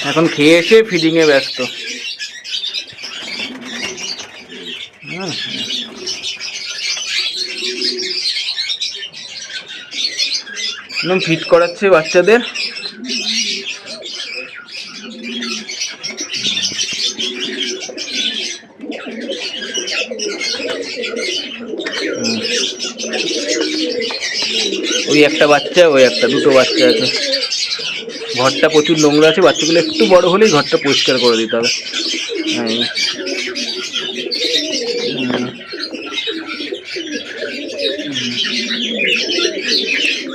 এখন খেয়ে এসে ফিডিংয়ে ব্যস্ত। একদম ফিট করাচ্ছে বাচ্চাদের। ওই একটা বাচ্চা, ওই একটা, দুটো বাচ্চা আছে। ঘরটা প্রচুর নোংরা আছে, বাচ্চাগুলো একটু বড় হলেই ঘরটা পরিষ্কার করে দিতে হবে।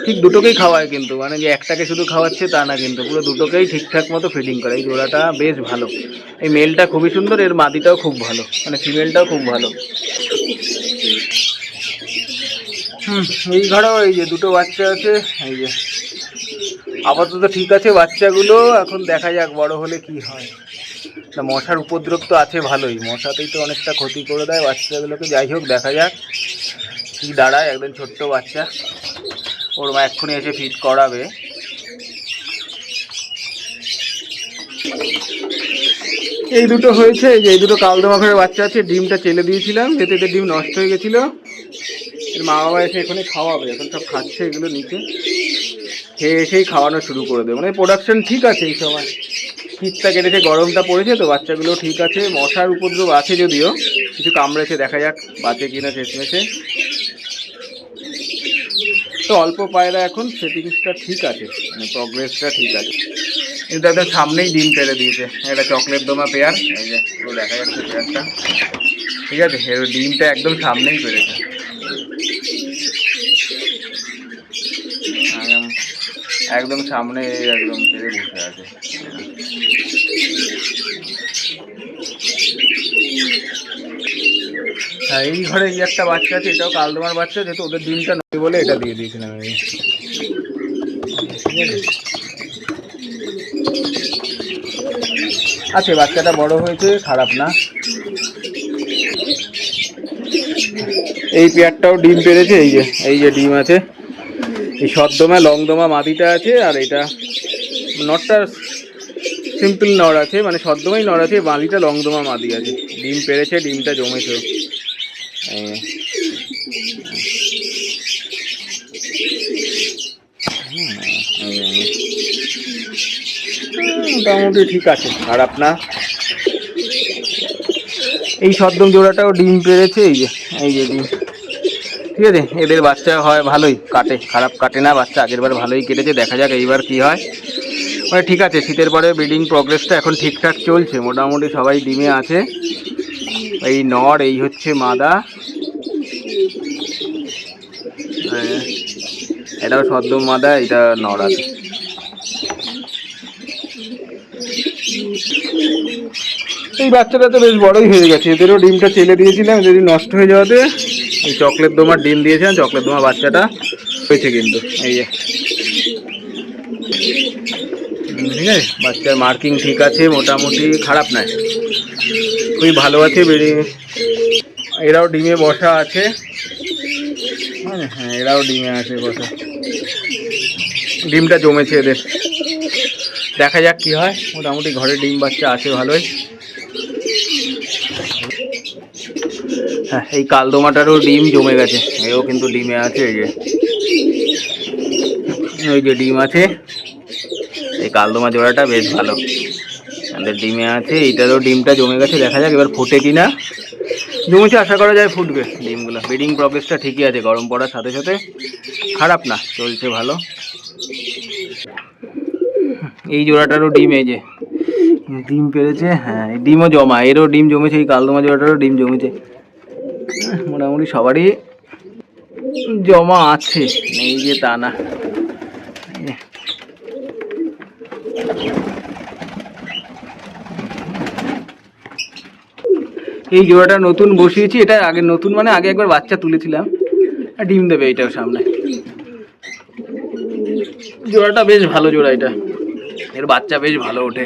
ঠিক দুটোকেই খাওয়ায় কিন্তু, মানে যে একটাকে শুধু খাওয়াচ্ছে তা না, কিন্তু পুরো দুটোকেই ঠিকঠাক মতো ফিডিং করে। এই জোড়াটা বেশ ভালো। এই মেলটা খুবই সুন্দর, এর মাদিটাও খুব ভালো, মানে ফিমেলটাও খুব ভালো। এই ঘরেও এই যে দুটো বাচ্চা আছে। এই যে আপাতত ঠিক আছে বাচ্চাগুলো, এখন দেখা যাক বড় হলে কি হয়। তা মশার উপদ্রব তো আছে ভালোই, মশাতেই তো অনেকটা ক্ষতি করে দেয় বাচ্চাগুলোকে। যাই হোক দেখা যাক কি দাঁড়ায়। একদম ছোট্ট বাচ্চা, ওর মা এক্ষুনি এসে ফিট করাবে। এই দুটো হয়েছে, এই যে এই দুটো কালদমা ঘরের বাচ্চা আছে। ডিমটা চেলে দিয়েছিলাম, যেতে এদের ডিম নষ্ট হয়ে গেছিলো। এর মা বাবা এসে এখানে খাওয়াবে, এখন সব খাচ্ছে এগুলো নিচে। খেয়ে এসেই খাওয়ানো শুরু করে দেবে, মানে প্রোডাকশন ঠিক আছে এই সময়। শীতটা কেটেছে, গরমটা পড়েছে, তো বাচ্চাগুলো ঠিক আছে। মশার উপদ্রব আছে যদিও, কিছু কামড়েছে, দেখা যাক বাঁচে কিনা শেষমেশে। তো অল্প পায়রা এখন, সেটিংসটা ঠিক আছে, মানে প্রগ্রেসটা ঠিক আছে। কিন্তু একদম সামনেই ডিম পেড়ে দিয়েছে। এটা চকলেট দমা পেয়ার, এই যে পুরো দেখা যাচ্ছে পেয়ারটা, ঠিক আছে। এর ডিমটা একদম সামনেই পেড়েছে, একদম সামনে, একদম পেড়ে বসে আছে। হ্যাঁ, এই ঘরে এই একটা বাচ্চা আছে, এটাও কালদমার বাচ্চা, যেহেতু ওদের ডিমটা নয় বলে এটা দিয়ে দিয়েছিলাম আমি, ঠিক আছে। আচ্ছা, বাচ্চাটা বড় হয়েছে, খারাপ না। এই পেয়ারটাও ডিম পেড়েছে, এই যে এই যে ডিম আছে। এই সদ্দমা লংদমা মাদিটা আছে, আর এটা নটটা সিম্পল নর আছে, মানে সদ্দমাই নর আছে, মাদিটা লংদমা মাদি আছে। ডিম পেড়েছে, ডিমটা জমেছে। মোটামুটি ঠিক আছে, খারাপ না। এই সদ্দম জোড়াটাও ডিম পেড়েছে, এই যে এই যে ডিম, ঠিক আছে। এদের বাচ্চা হয় ভালোই, কাটে, খারাপ কাটে না বাচ্চা। আগের বার ভালোই কেটেছে, দেখা যাক এইবার কি হয়। মানে ঠিক আছে, শীতের পরে ব্রিডিং প্রগ্রেসটা এখন ঠিকঠাক চলছে, মোটামুটি সবাই ডিমে আছে। এই নর, এই হচ্ছে মাদা, এটাও সদ্দম মাদা, এটা নর আছে। এই বাচ্চাটা তো বেশ বড়ই হয়ে গেছে, এদেরও ডিমটা চেলে দিয়েছিলাম, যদি নষ্ট হয়ে যাওয়াতে এই চকলেট দোমার ডিম দিয়েছিলাম। চকলেট দোমা বাচ্চাটা হয়েছে কিন্তু, এই যে, ঠিক আছে। বাচ্চার মার্কিং ঠিক আছে, মোটামুটি খারাপ নয়, খুবই ভালো আছে বেরিয়ে। এরাও ডিমে বসা আছে, হ্যাঁ এরাও ডিমে আছে বসা, ডিমটা জমেছে এদের। দেখা যাক কি হয়, মোটামুটি ঘরে ডিম বাচ্চা আছে ভালোই। হ্যাঁ, এই কালদমাটারও ডিম জমে গেছে, এও কিন্তু ডিমে আছে, এই যে ওই যে ডিম আছে। এই কালদমা জোড়াটা বেশ ভালো, আমাদের ডিমে আছে। এইটারও ডিমটা জমে গেছে, দেখা যাক এবার ফোটে কিনা। জমেছে, আশা করা যায় ফুটবে ডিমগুলো। ব্রিডিং প্রগ্রেসটা ঠিকই আছে, গরম পড়ার সাথে সাথে খারাপ না, চলছে ভালো। এই জোড়াটারও ডিম, এই যে ডিম পেড়েছে, হ্যাঁ ডিমও জমা, এরও ডিম জমেছে। এই কালদমা জোড়াটারও ডিম জমেছে, মোটামুটি সবারই জমা আছে, এই যে তা না। এই জোড়াটা নতুন বসিয়েছি, এটা আগে নতুন, মানে আগে একবার বাচ্চা তুলেছিলাম, ডিম দেবে এইটাও সামনে। জোড়াটা বেশ ভালো জোড়া, এটা এর বাচ্চা বেশ ভালো ওঠে,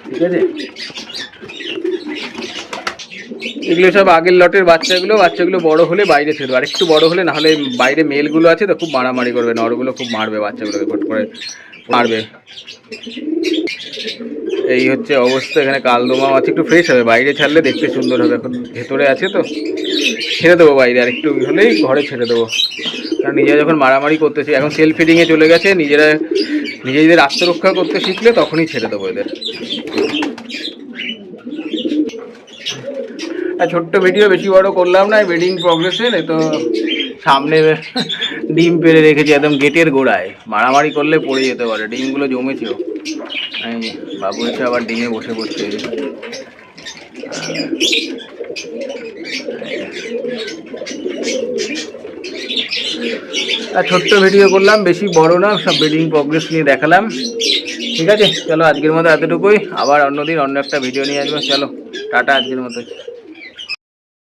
ঠিক আছে। এগুলো সব আগের লটের বাচ্চাগুলো বড় হলে বাইরে ছেড়ে দেবে, আর একটু বড় হলে, না হলে বাইরে মেলগুলো আছে তো খুব মারামারি করবে, নরগুলো খুব মারবে বাচ্চাগুলোকে, ফট করে মারবে। এই হচ্ছে অবস্থা। এখানে কালদমাও আছে, একটু ফ্রেশ হবে, বাইরে ছাড়লে দেখতে সুন্দর হবে। এখন ভেতরে আছে তো ছেড়ে দেবো বাইরে, আর একটু হলেই ঘরে ছেড়ে দেবো। কারণ নিজেরা যখন মারামারি করতেছি, এখন সেলফ ফিডিংয়ে চলে গেছে, নিজেদের আত্মরক্ষা করতে শিখলে তখনই ছেড়ে দেবো এদের। ছোট্ট ভিডিও, বেশি বড় করলাম না, ব্রিডিং প্রগ্রেসের। তো সামনে ডিম পেড়ে রেখেছি একদম গেটের গোড়ায়, মারামারি করলে পড়ে যেতে পারে। ডিমগুলো জমেছেও, বাবু এসে আবার ডিমে বসে পড়ছে। ছোট্ট ভিডিও করলাম, বেশি বড় না, সব ব্রিডিং প্রগ্রেস নিয়ে দেখালাম। ঠিক আছে, চলো আজকের মতো এতটুকুই, আবার অন্যদিন অন্য একটা ভিডিও নিয়ে আসবো। চলো টাটা আজকের মতো।